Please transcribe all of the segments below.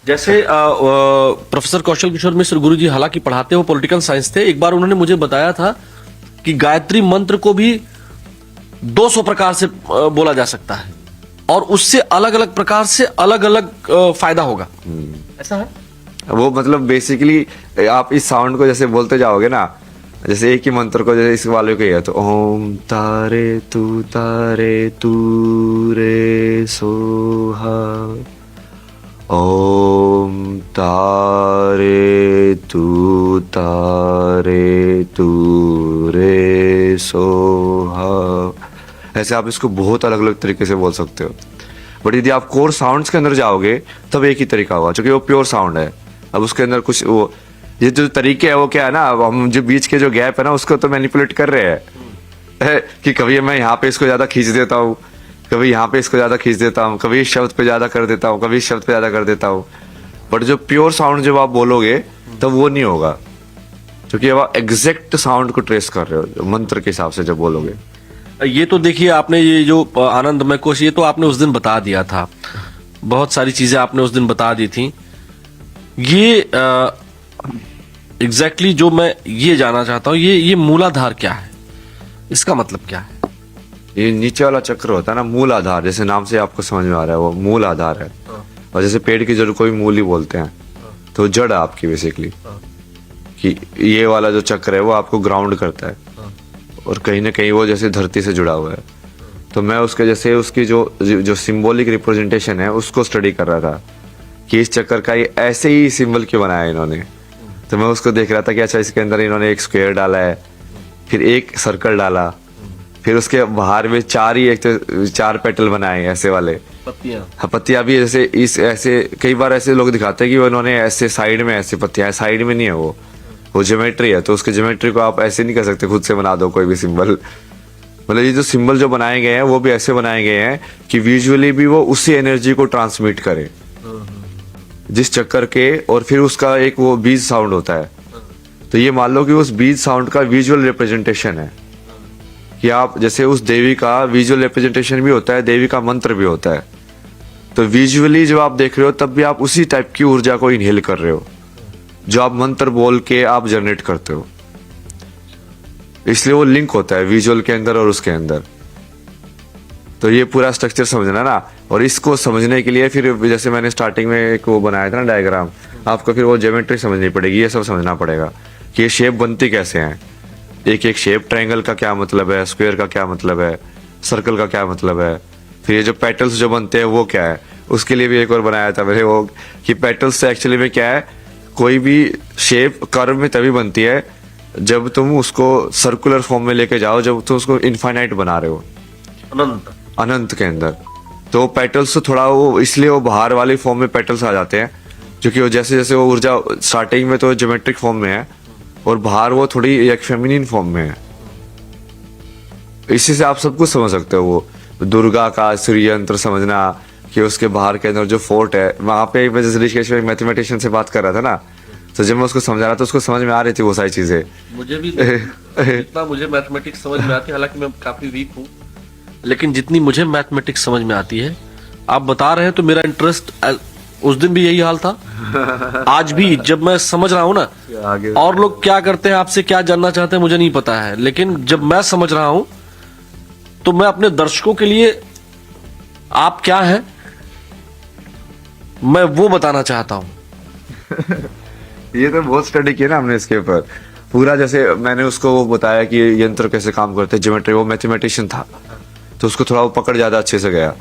जैसे प्रोफेसर कौशल किशोर मिश्र गुरु जी हालांकि पढ़ाते हो पॉलिटिकल साइंस थे, एक बार उन्होंने मुझे बताया था कि गायत्री मंत्र को भी 200 प्रकार से बोला जा सकता है और उससे अलग अलग प्रकार से अलग अलग फायदा होगा। ऐसा है वो मतलब बेसिकली आप इस साउंड को जैसे बोलते जाओगे ना, जैसे एक ही मंत्र को जैसे इस वाले को ही है तो ओम तारे तू रे सोहा, ओम तारे तू रे सोहा, ऐसे आप इसको बहुत अलग अलग तरीके से बोल सकते हो। बट यदि आप कोर साउंड्स के अंदर जाओगे तब एक ही तरीका होगा, क्योंकि वो प्योर साउंड है। अब उसके अंदर कुछ वो ये जो तरीके है वो क्या है ना, अब हम जो बीच के जो गैप है ना उसको तो मैनिपुलेट कर रहे हैं कि कभी मैं यहाँ पे इसको ज्यादा खींच देता हूँ, कभी यहाँ पे इसको ज्यादा खींच देता हूँ, कभी इस शब्द पे ज्यादा कर देता हूँ, कभी इस शब्द पे ज्यादा कर देता हूँ। बट जो प्योर साउंड जब आप बोलोगे तब वो नहीं होगा, क्योंकि अब आप एग्जैक्ट साउंड को ट्रेस कर रहे हो मंत्र के हिसाब से जब बोलोगे। ये तो देखिए आपने ये जो आनंदमय कोश ये तो आपने उस दिन बता दिया था, बहुत सारी चीजें आपने उस दिन बता दी थी। ये एग्जैक्टली जो मैं ये जानना चाहता हूँ, ये मूलाधार क्या है, इसका मतलब क्या है? ये नीचे वाला चक्र होता है ना, मूल आधार, जैसे नाम से आपको समझ में आ रहा है वो मूल आधार है। और जैसे पेड़ की जड़ को भी मूल ही बोलते हैं, तो जड़ है आपकी बेसिकली, कि ये वाला जो चक्र है वो आपको ग्राउंड करता है और कहीं ना कहीं वो जैसे धरती से जुड़ा हुआ है। तो मैं उसके जैसे उसकी जो सिंबॉलिक रिप्रेजेंटेशन है उसको स्टडी कर रहा था कि इस चक्कर का ये ऐसे ही सिंबल क्यों बनाया इन्होंने। तो मैं उसको देख रहा था कि अच्छा इसके अंदर इन्होंने एक स्क्वायर डाला है, फिर एक सर्कल डाला, फिर उसके बाहर में चार पेटल बनाए ऐसे वाले पत्तियां भी, जैसे इस ऐसे कई बार ऐसे लोग दिखाते हैं कि उन्होंने ऐसे साइड में ऐसे पत्तियां, साइड में नहीं है वो ज्योमेट्री है। तो उसके ज्योमेट्री को आप ऐसे नहीं कर सकते खुद से बना दो कोई भी सिंबल। मतलब ये जो सिंबल जो बनाए गए हैं वो भी ऐसे बनाए गए हैं कि विजुअली भी वो उसी एनर्जी को ट्रांसमिट करे जिस चक्कर के, और फिर उसका एक वो बीज साउंड होता है। तो ये मान लो कि उस बीज साउंड का विजुअल रिप्रेजेंटेशन है कि आप जैसे उस देवी का विजुअल रिप्रेजेंटेशन भी होता है, देवी का मंत्र भी होता है। तो विजुअली जब आप देख रहे हो तब भी आप उसी टाइप की ऊर्जा को इनहेल कर रहे हो जो आप मंत्र बोल के आप जनरेट करते हो। इसलिए वो लिंक होता है विजुअल के अंदर और उसके अंदर। तो ये पूरा स्ट्रक्चर समझना ना, और इसको समझने के लिए फिर जैसे मैंने स्टार्टिंग में एक वो बनाया था ना डायग्राम, आपको फिर वो ज्योमेट्री समझनी पड़ेगी, ये सब समझना पड़ेगा कि ये शेप बनती कैसे हैं, एक एक शेप, ट्रायंगल का क्या मतलब है, स्क्वायर का क्या मतलब है, सर्कल का क्या मतलब है, फिर ये जो पेटल्स जो बनते हैं वो क्या है। उसके लिए भी एक और बनाया था मैंने वो कि पेटल्स से एक्चुअली में क्या है, कोई भी शेप कर्व में तभी बनती है जब तुम उसको सर्कुलर फॉर्म में लेके जाओ, जब तुम उसको इनफाइनाइट बना रहे हो अनंत के अंदर। तो पेटल्स थोड़ा वो इसलिए वो बाहर वाली फॉर्म में पेटल्स आ जाते हैं, क्योंकि वो जैसे जैसे वो ऊर्जा स्टार्टिंग में तो ज्योमेट्रिक फॉर्म में है और बाहर वो थोड़ी एक फेमिनिन फॉर्म में है। इसी से आप सब कुछ समझ सकते हो। वो दुर्गा का श्री यंत्र समझना कि उसके बाहर के अंदर जो फोर्ट है, वहां पे मैं जैसे ऋषिकेश में एक मैथमेटिशियन से बात कर रहा था ना, तो जब मैं उसको समझा रहा था उसको समझ में आ रही थी वो सारी चीजें। मुझे भी जितना मुझे मैथमेटिक्स समझ में आती है, हालांकि मैं काफी वीक हूँ, लेकिन जितनी मुझे मैथमेटिक्स समझ में आती है आप बता रहे हैं तो मेरा इंटरेस्ट उस दिन भी यही हाल था, आज भी जब मैं समझ रहा हूँ ना। और लोग क्या करते हैं, आपसे क्या जानना चाहते हैं मुझे नहीं पता है, लेकिन जब मैं समझ रहा हूं तो मैं अपने दर्शकों के लिए आप क्या हैं मैं वो बताना चाहता हूं। ये तो बहुत स्टडी किया ना हमने इसके ऊपर पूरा। जैसे मैंने उसको वो बताया कि यंत्र कैसे काम करते हैं, ज्योमेट्री, वो मैथमेटिशियन था तो उसको थोड़ा वो पकड़ ज्यादा अच्छे से गया।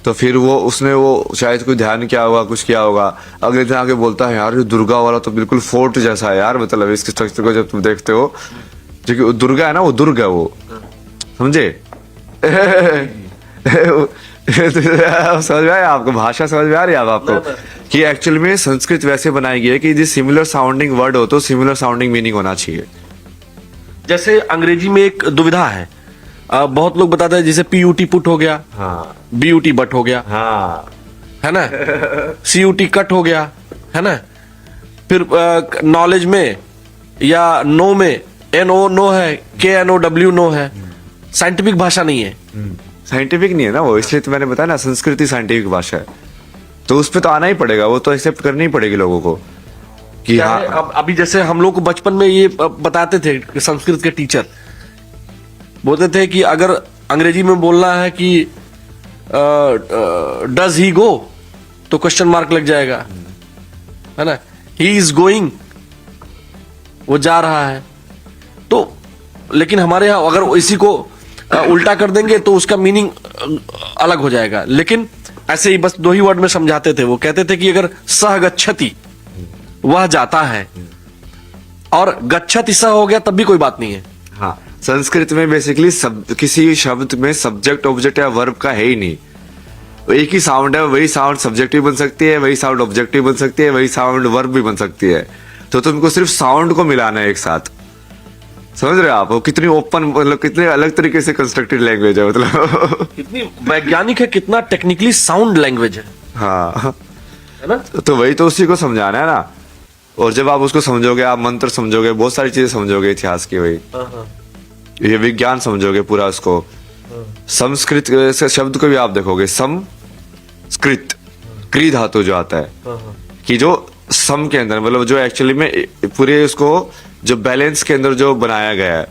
तो फिर वो उसने वो शायद कोई ध्यान किया होगा, कुछ किया होगा, अगले दिन आके बोलता है यार ये दुर्गा वाला तो बिल्कुल फोर्ट जैसा है यार, मतलब इसके स्ट्रक्चर को जब तुम देखते हो, जो कि दुर्गा है ना, वो दुर्ग है वो, समझे? समझ में आया आपको? भाषा समझ में आ रही है आपको कि एक्चुअल में संस्कृत वैसे बनाई गई है कि यदि सिमिलर साउंडिंग वर्ड हो तो सिमिलर साउंडिंग मीनिंग होना चाहिए। जैसे अंग्रेजी में एक दुविधा है, बहुत लोग बताते हैं जैसे PUT पुट हो गया, हाँ, BUT बट हो गया, हाँ, है ना, CUT कट हो गया, है ना। फिर नॉलेज में या नो में NO नो है, KNOW नो है, साइंटिफिक भाषा नहीं है। साइंटिफिक नहीं है ना वो, इसलिए तो मैंने बताया ना संस्कृति साइंटिफिक भाषा है। तो उस पे तो आना ही पड़ेगा, वो तो एक्सेप्ट करनी ही पड़ेगी लोगों को कि क्या हाँ। है, अब अभी जैसे हम लोग को बचपन में ये बताते थे कि संस्कृत के टीचर बोलते थे कि अगर अंग्रेजी में बोलना है कि डज ही गो, तो क्वेश्चन मार्क लग जाएगा, है ना। ही इज गोइंग, वो जा रहा है। तो लेकिन हमारे यहाँ अगर इसी को उल्टा कर देंगे तो उसका मीनिंग अलग हो जाएगा। लेकिन ऐसे ही बस 2 ही वर्ड में समझाते थे। वो कहते थे कि अगर सह गच्छति, वह जाता है, और गच्छति सह हो गया तब भी कोई बात नहीं है। हाँ, संस्कृत में बेसिकली किसी शब्द में सब्जेक्ट ऑब्जेक्ट या वर्ब का है ही नहीं। एक ही साउंड है, वही साउंड सब्जेक्टिव बन सकती है, वही साउंड ऑब्जेक्टिव बन सकती है, वही साउंड वर्ब भी बन सकती है। तो तुमको सिर्फ साउंड को मिलाना है एक साथ। समझ रहे हो आप? वो कितनी ओपन, मतलब कितने अलग तरीके से कंस्ट्रक्टेड लैंग्वेज है, मतलब कितनी वैज्ञानिक है, कितना टेक्निकली साउंड लैंग्वेज है हाँ, है ना। तो वही तो उसी को समझाना है ना। और जब आप उसको समझोगे, आप मंत्र समझोगे, बहुत सारी चीजें समझोगे इतिहास की, वही ये विज्ञान समझोगे पूरा उसको। संस्कृत से शब्द को भी आप देखोगे, संस्कृत, क्री धातु जो आता है कि जो सम के अंदर, मतलब जो एक्चुअली में पूरे उसको जो बैलेंस के अंदर जो बनाया गया है,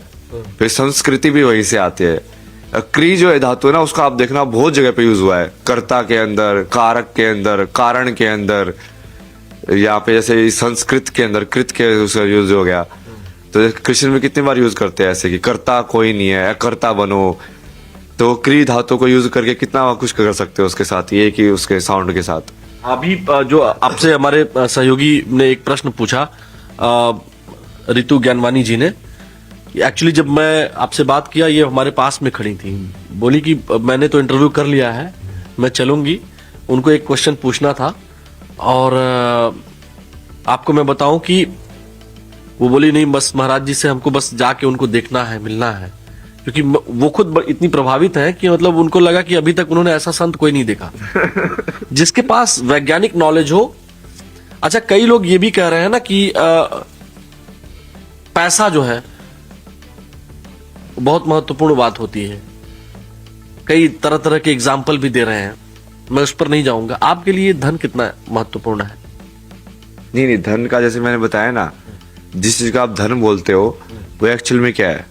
फिर संस्कृति भी वहीं से आती है। क्री जो है धातु है ना, उसका आप देखना बहुत जगह पे यूज हुआ है, कर्ता के अंदर, कारक के अंदर, कारण के अंदर, यहाँ पे जैसे संस्कृत के अंदर कृत के उसका यूज हो गया। तो कृष्ण में कितनी बार यूज करते हैं ऐसे कि कर्ता कोई नहीं है, कर्ता बनो। तो क्री धातु को यूज करके कितना कुछ कर सकते हो उसके साथ, ये कि उसके साउंड के साथ। अभी जो आपसे हमारे सहयोगी ने एक प्रश्न पूछा, रितु ज्ञानवानी जी ने, एक्चुअली जब मैं आपसे बात किया, ये हमारे पास में खड़ी थी, बोली कि मैंने तो इंटरव्यू कर लिया है, मैं चलूंगी, उनको एक क्वेश्चन पूछना था। और आपको मैं बताऊं कि वो बोली नहीं, बस महाराज जी से हमको बस जाके उनको देखना है, मिलना है, क्योंकि वो खुद इतनी प्रभावित है कि मतलब उनको लगा कि अभी तक उन्होंने ऐसा संत कोई नहीं देखा जिसके पास वैज्ञानिक नॉलेज हो। अच्छा, कई लोग ये भी कह रहे हैं ना कि पैसा जो है बहुत महत्वपूर्ण बात होती है। कई तरह तरह के एग्जाम्पल भी दे रहे हैं, मैं उस पर नहीं जाऊंगा। आपके लिए धन कितना महत्वपूर्ण है? नहीं नहीं, धन का जैसे मैंने बताया ना, जिस चीज का आप धन बोलते हो वो एक्चुअल में क्या है,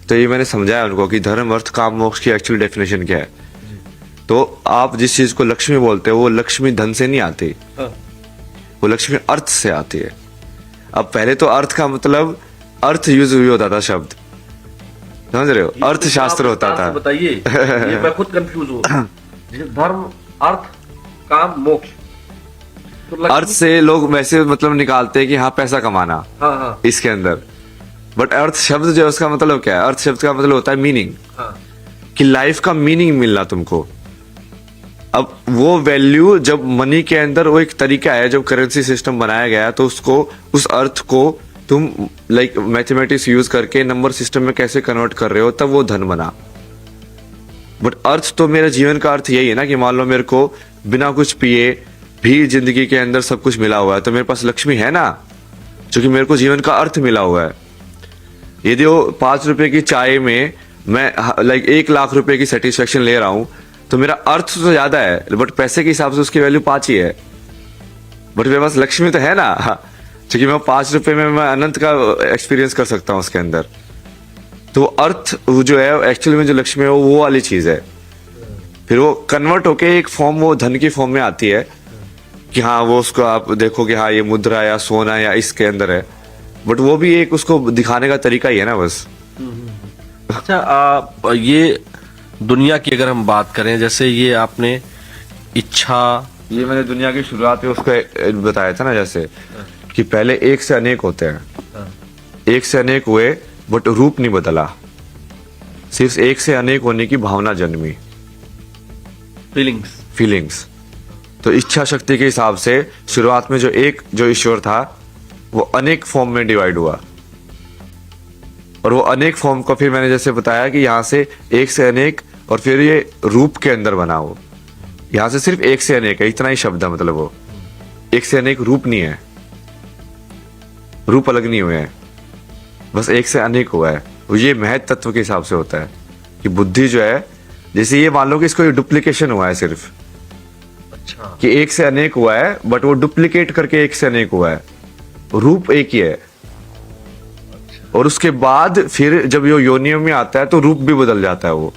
तो ये मैंने समझाया उनको कि धर्म अर्थ काम मोक्ष की एक्चुअल डेफिनेशन क्या है। तो आप जिस चीज को लक्ष्मी बोलते हो, वो लक्ष्मी धन से नहीं आती, वो लक्ष्मी अर्थ से आती है। अब पहले तो अर्थ का मतलब अर्थ यूज हुई होता था शब्द, समझ रहे हो, अर्थशास्त्र होता था। बताइए, ये मैं खुद कंफ्यूज हूँ। धर्म, अर्थ, काम, मोक्ष, तो अर्थ से लोग वैसे मतलब निकालते हैं कि हाँ पैसा कमाना, हाँ हाँ इसके अंदर। बट अर्थ शब्द जो है उसका मतलब क्या है? अर्थ शब्द का मतलब होता है मीनिंग, हाँ। कि लाइफ का मीनिंग मिलना तुमको। अब वो वैल्यू जब मनी के अंदर, वो एक तरीका है, जब करेंसी सिस्टम बनाया गया तो उसको, उस अर्थ को तुम लाइक मैथमेटिक्स यूज करके नंबर सिस्टम में कैसे कन्वर्ट कर रहे हो, तब वो धन बना। बट अर्थ तो मेरे जीवन का अर्थ यही है ना कि मान लो मेरे को बिना कुछ पिए भी जिंदगी के अंदर सब कुछ मिला हुआ है, तो मेरे पास लक्ष्मी है ना, क्योंकि मेरे को जीवन का अर्थ मिला हुआ है। यदि वो 5 रुपए की चाय में मैं लाइक 1 लाख रुपए की सेटिस्फेक्शन ले रहा हूं, तो मेरा अर्थ तो ज्यादा है, बट पैसे के हिसाब से उसकी वैल्यू 5 ही है। बट मेरे पास लक्ष्मी तो है ना, क्योंकि मैं 5 रुपए में मैं अनंत का एक्सपीरियंस कर सकता हूं उसके अंदर। तो अर्थ जो है एक्चुअली में, जो लक्ष्मी है वो वाली चीज है। फिर वो कन्वर्ट होके एक फॉर्म, वो धन की फॉर्म में आती है कि हाँ वो उसको आप देखो कि हाँ ये मुद्रा या सोना या इसके अंदर है, बट वो भी एक उसको दिखाने का तरीका ही है ना बस। अच्छा, ये दुनिया की अगर हम बात करें, जैसे ये आपने इच्छा, ये मैंने दुनिया की शुरुआत में उसको बताया था ना, जैसे कि पहले एक से अनेक होते हैं, एक से अनेक हुए बट रूप नहीं बदला, सिर्फ एक से अनेक होने की भावना जन्मी, फीलिंग्स। तो इच्छा शक्ति के हिसाब से शुरुआत में जो एक जो ईश्वर था वो अनेक फॉर्म में डिवाइड हुआ, और वो अनेक फॉर्म को फिर मैंने जैसे बताया कि यहाँ से एक से अनेक, और फिर ये रूप के अंदर बना। वो यहाँ से सिर्फ एक से अनेक है, इतना ही शब्द है, मतलब वो एक से अनेक रूप नहीं है, रूप अलग नहीं हुए हैं, बस एक से अनेक हुआ है। ये महत तत्व के हिसाब से होता है कि बुद्धि जो है, जैसे ये मान लो कि इसको डुप्लीकेशन हुआ है सिर्फ, अच्छा। कि एक से अनेक हुआ है, बट वो डुप्लीकेट करके एक से अनेक हुआ है, रूप एक ही है। और उसके बाद फिर जब ये योनियों में आता है तो रूप भी बदल जाता है वो,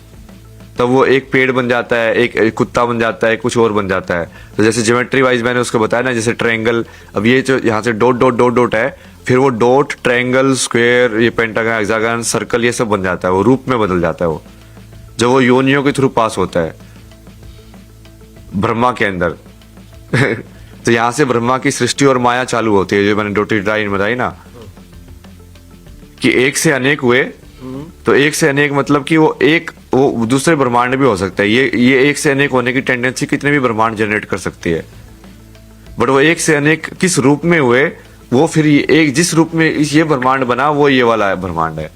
तब वो एक पेड़ बन जाता है, एक कुत्ता बन जाता है, कुछ और बन जाता है। तो जैसे ज्योमेट्री वाइज मैंने उसको बताया ना, जैसे ट्रायंगल, अब ये जो यहाँ से डॉट डॉट डॉट डॉट है, फिर वो डॉट, ट्रायंगल, स्क्वायर, ये पेंटागन, हेक्सागन, सर्कल, ये सब बन जाता है, वो रूप में बदल जाता है वो, जब वो योनियों के थ्रू पास होता है ब्रह्मा के अंदर। तो यहाँ से ब्रह्मा की सृष्टि और माया चालू होती है, जो मैंने डॉटेड लाइन बताई ना, कि एक से अनेक हुए। तो एक से अनेक मतलब कि वो दूसरे ब्रह्मांड भी हो सकता है। ये एक से अनेक होने की टेंडेंसी कितने भी ब्रह्मांड जनरेट कर सकती है, बट वो एक से अनेक किस रूप में हुए, वो फिर एक जिस रूप में ये ब्रह्मांड बना, वो ये वाला ब्रह्मांड है।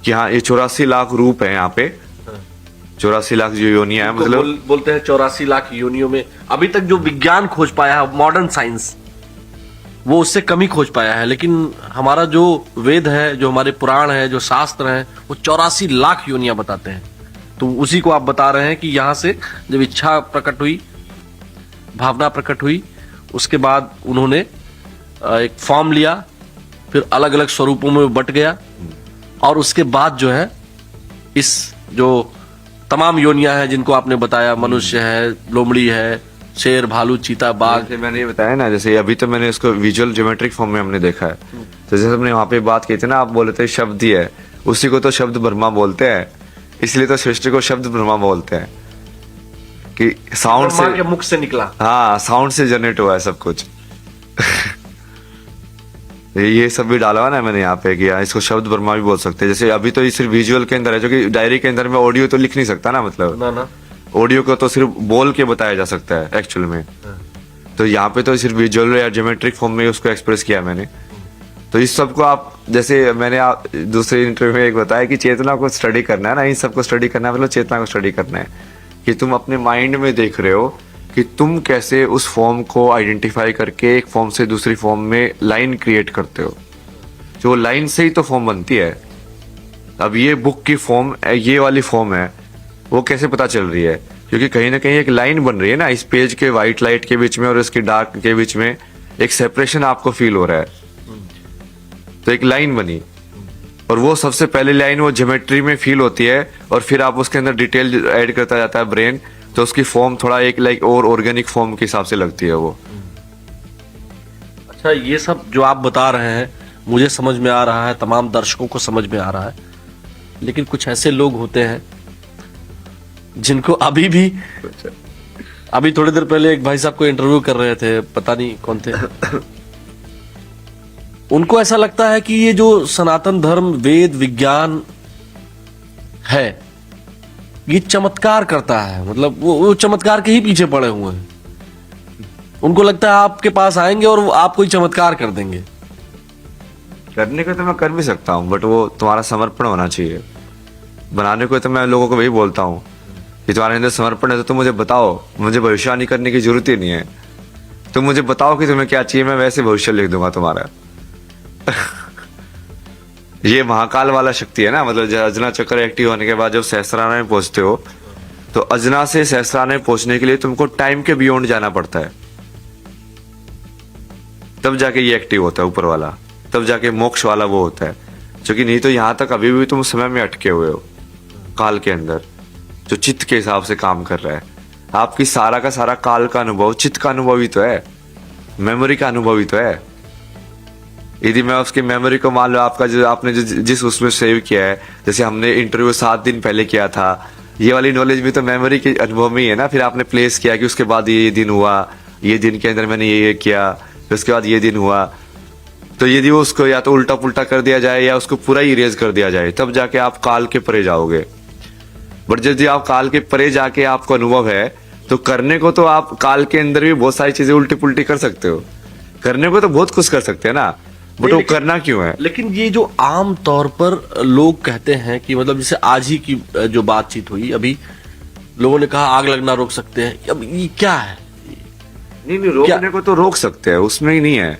कि हाँ, ये 84 लाख रूप है यहाँ पे, 84 लाख जो योनियां है, मतलब बोलते हैं 84 लाख योनियों में अभी तक जो विज्ञान खोज पाया है, मॉडर्न साइंस, वो उससे कम ही खोज पाया है। लेकिन हमारा जो वेद है, जो हमारे पुराण है, जो शास्त्र है, वो 84 लाख योनियां बताते हैं। तो उसी को आप बता रहे हैं कि यहाँ से जब इच्छा प्रकट हुई, भावना प्रकट हुई, उसके बाद उन्होंने एक फॉर्म लिया, फिर अलग अलग स्वरूपों में बट गया, और उसके बाद जो है इस जो तमाम योनियां हैं जिनको आपने बताया, मनुष्य है, लोमड़ी है, शेर, भालू, चीता, बाघ, जैसे मैंने ये बताया ना, जैसे अभी तो मैंने इसको विजुअल ज्योमेट्रिक फॉर्म में हमने देखा है। तो जैसे हमने वहां पे बात की थी ना, आप बोले थे शब्द ही है, उसी को तो शब्द ब्रह्मा बोलते हैं, इसलिए तो सृष्टि को शब्द ब्रह्मा बोलते हैं, कि साउंड से, के मुख से निकला। हाँ, साउंड से जनरेट हुआ है सब कुछ। ये सब भी डाला हुआ ना मैंने यहाँ पे, कि इसको शब्द ब्रह्मा भी बोल सकते हैं। जैसे अभी तो ये सिर्फ विजुअल के अंदर है, जो कि डायरी के अंदर में ऑडियो तो लिख नहीं सकता ना, मतलब ना ऑडियो को तो सिर्फ बोल के बताया जा सकता है एक्चुअल में। तो यहाँ पे तो सिर्फ विजुअल या ज्योमेट्रिक फॉर्म में उसको एक्सप्रेस किया मैंने। तो इस सब को आप, जैसे मैंने आप दूसरे इंटरव्यू में एक बताया कि चेतना को स्टडी करना है ना, इन सबको स्टडी करना है, मतलब चेतना को स्टडी करना है, कि तुम अपने माइंड में देख रहे हो कि तुम कैसे उस फॉर्म को आइडेंटिफाई करके एक फॉर्म से दूसरी फॉर्म में लाइन क्रिएट करते हो, जो लाइन से ही तो फॉर्म बनती है। अब ये बुक की फॉर्म, ये वाली फॉर्म है, वो कैसे पता चल रही है, क्योंकि कहीं ना कहीं एक लाइन बन रही है ना, इस पेज के व्हाइट लाइट के बीच में और इसके डार्क के बीच में एक सेपरेशन आपको फील हो रहा है, तो एक लाइन बनी। और वो सबसे पहली लाइन वो ज्योमेट्री में फील होती है, और फिर आप उसके अंदर डिटेल ऐड करता जाता है ब्रेन, तो उसकी फॉर्म थोड़ा एक लाइक और ऑर्गेनिक फॉर्म के हिसाब से लगती है वो। अच्छा, ये सब जो आप बता रहे हैं मुझे समझ में आ रहा है, तमाम दर्शकों को समझ में आ रहा है, लेकिन कुछ ऐसे लोग होते हैं जिनको अभी थोड़ी देर पहले एक भाई साहब को इंटरव्यू कर रहे थे, पता नहीं कौन थे, उनको ऐसा लगता है कि ये जो सनातन धर्म, वेद, विज्ञान है, ये चमत्कार करता है, मतलब वो चमत्कार के ही पीछे पड़े हुए हैं। उनको लगता है आपके पास आएंगे और वो आपको ही चमत्कार कर देंगे। करने को तो मैं कर भी सकता हूँ, बट वो तुम्हारा समर्पण होना चाहिए। बनाने को तो मैं लोगों को वही बोलता हूँ कि तुम्हारे अंदर समर्पण है तो तुम मुझे बताओ, मुझे भविष्यवाणी करने की जरूरत ही नहीं है। तुम मुझे बताओ कि तुम्हें क्या चाहिए, मैं वैसे भविष्य लिख दूंगा तुम्हारा। ये महाकाल वाला शक्ति है ना, मतलब जब अजना चक्र एक्टिव होने के बाद जब सहस्राना में पहुंचते हो, तो अजना से सहस्राना में पहुंचने के लिए तुमको टाइम के बियॉन्ड जाना पड़ता है, तब जाके ये एक्टिव होता है ऊपर वाला, तब जाके मोक्ष वाला वो होता है। क्योंकि नहीं तो यहां तक अभी भी तुम समय में अटके हुए हो, काल के अंदर जो चित्त के हिसाब से काम कर रहा है। आपकी सारा का सारा काल का अनुभव चित्त का अनुभव ही तो है, मेमोरी का अनुभव ही तो है। यदि मैं उसकी मेमोरी को मान लो, आपका जो आपने जिस उसमें सेव किया है, जैसे हमने इंटरव्यू 7 दिन पहले किया था, ये वाली नॉलेज भी तो मेमोरी के अनुभव में ही है ना। फिर आपने प्लेस किया कि उसके बाद ये दिन हुआ, ये दिन के अंदर मैंने ये किया, फिर उसके बाद ये दिन हुआ। तो यदि वो उसको या तो उल्टा पुल्टा कर दिया जाए या उसको पूरा ही इरेज कर दिया जाए, तब जाके आप काल के परे जाओगे। बट यदि आप काल के परे जाके आपको अनुभव है, तो करने को तो आप काल के अंदर भी बहुत सारी चीजें उल्टी पुल्टी कर सकते हो, करने को तो बहुत कुछ कर सकते हैं ना, बट वो करना क्यों है। लेकिन ये जो आम तौर पर लोग कहते हैं कि मतलब जैसे आज ही की जो बातचीत हुई, अभी लोगों ने कहा आग लगना रोक सकते हैं, अब ये क्या है? नहीं रोकने को तो रोक सकते हैं, उसमें ही नहीं है।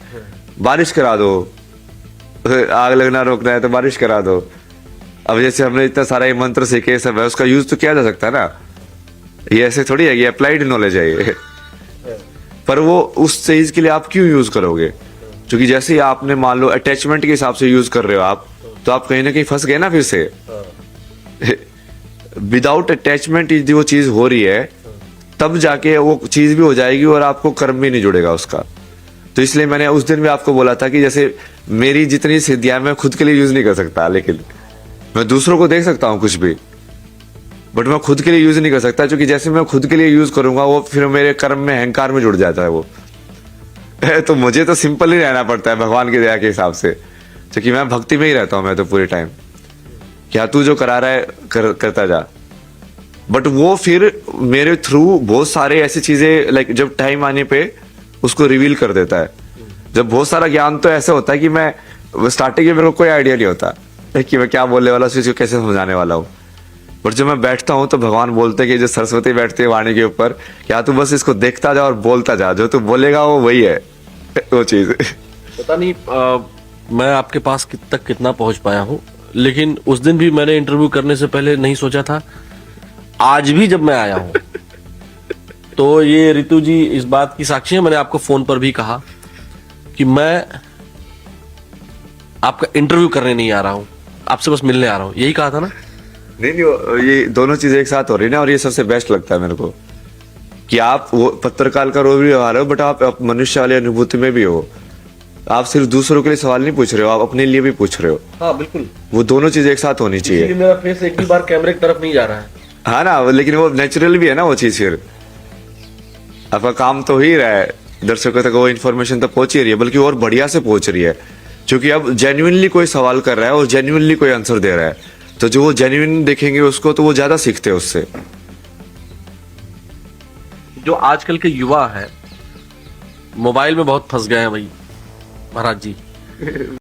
बारिश करा दो, आग लगना रोकना है तो बारिश करा दो। अब जैसे हमने इतना सारा ये मंत्र सीखे सब है, उसका यूज तो किया जा सकता है ना। ये ऐसे थोड़ी है, ये अप्लाइड नॉलेज है ये। पर वो उस चीज के लिए आप क्यों यूज करोगे? क्योंकि जैसे ही आपने मान लो अटैचमेंट के हिसाब से यूज कर रहे हो आप, तो आप कहीं ना कहीं फंस गए ना फिर से। विदाउट अटैचमेंट यदि वो चीज हो रही है तब जाके वो चीज भी हो जाएगी और आपको कर्म भी नहीं जुड़ेगा उसका। तो इसलिए मैंने उस दिन भी आपको बोला था कि जैसे मेरी जितनी सिद्धियां मैं खुद के लिए यूज नहीं कर सकता, लेकिन मैं दूसरों को देख सकता हूँ कुछ भी, बट मैं खुद के लिए यूज नहीं कर सकता, क्योंकि जैसे मैं खुद के लिए यूज करूंगा वो फिर मेरे कर्म में अहंकार में जुड़ जाता है वो। तो मुझे तो सिंपल ही रहना पड़ता है भगवान की दया के हिसाब से, क्योंकि मैं भक्ति में ही रहता हूं मैं तो पूरे टाइम। क्या तू जो करा रहा है करता जा। बट वो फिर मेरे थ्रू बहुत सारे ऐसी चीजें लाइक जब टाइम आने पे उसको रिवील कर देता है। जब बहुत सारा ज्ञान तो ऐसा होता है कि मैं स्टार्टिंग में मेरे को कोई आइडिया नहीं होता कि मैं क्या बोलने वाला हूँ, उसको कैसे समझाने वाला हूँ। बट जब मैं बैठता हूँ तो भगवान बोलते हैं कि जो सरस्वती बैठती है वाणी के ऊपर, क्या तू बस इसको देखता जा और बोलता जा, जो तू बोलेगा वो वही है वो चीज। पता नहीं मैं आपके पास तक कितना पहुंच पाया हूं, लेकिन उस दिन भी मैंने इंटरव्यू करने से पहले नहीं सोचा था। आज भी जब मैं आया हूं तो ये रितु जी इस बात की साक्षी है, मैंने आपको फोन पर भी कहा कि मैं आपका इंटरव्यू करने नहीं आ रहा हूं, आपसे बस मिलने आ रहा हूं, यही कहा था ना? नहीं, ये दोनों चीजें एक साथ हो रही ना, और ये सबसे बेस्ट लगता है मेरे को कि आप वो पत्रकार का रोल भी निभा रहे हो, बट आप मनुष्य वाली अनुभूति में भी हो। आप सिर्फ दूसरों के लिए सवाल नहीं पूछ रहे हो, आप अपने लिए भी पूछ रहे हो। हाँ बिल्कुल, वो दोनों चीजें एक साथ होनी चाहिए। मेरा फेस एक भी बार कैमरे की तरफ नहीं जा रहा है। हाँ ना, लेकिन वो नेचुरल भी है ना वो चीज। फिर आपका काम तो ही रहा है, दर्शकों तक वो इन्फॉर्मेशन तो पहुंच ही रही है, बल्कि और बढ़िया से पहुंच रही है, क्योंकि अब जेन्युइनली कोई सवाल कर रहा है और जेन्युइनली कोई आंसर दे रहा है, तो जो वो जेन्युइन देखेंगे उसको तो वो ज्यादा सीखते हैं उससे। जो आजकल के युवा है मोबाइल में बहुत फंस गए हैं भाई महाराज जी।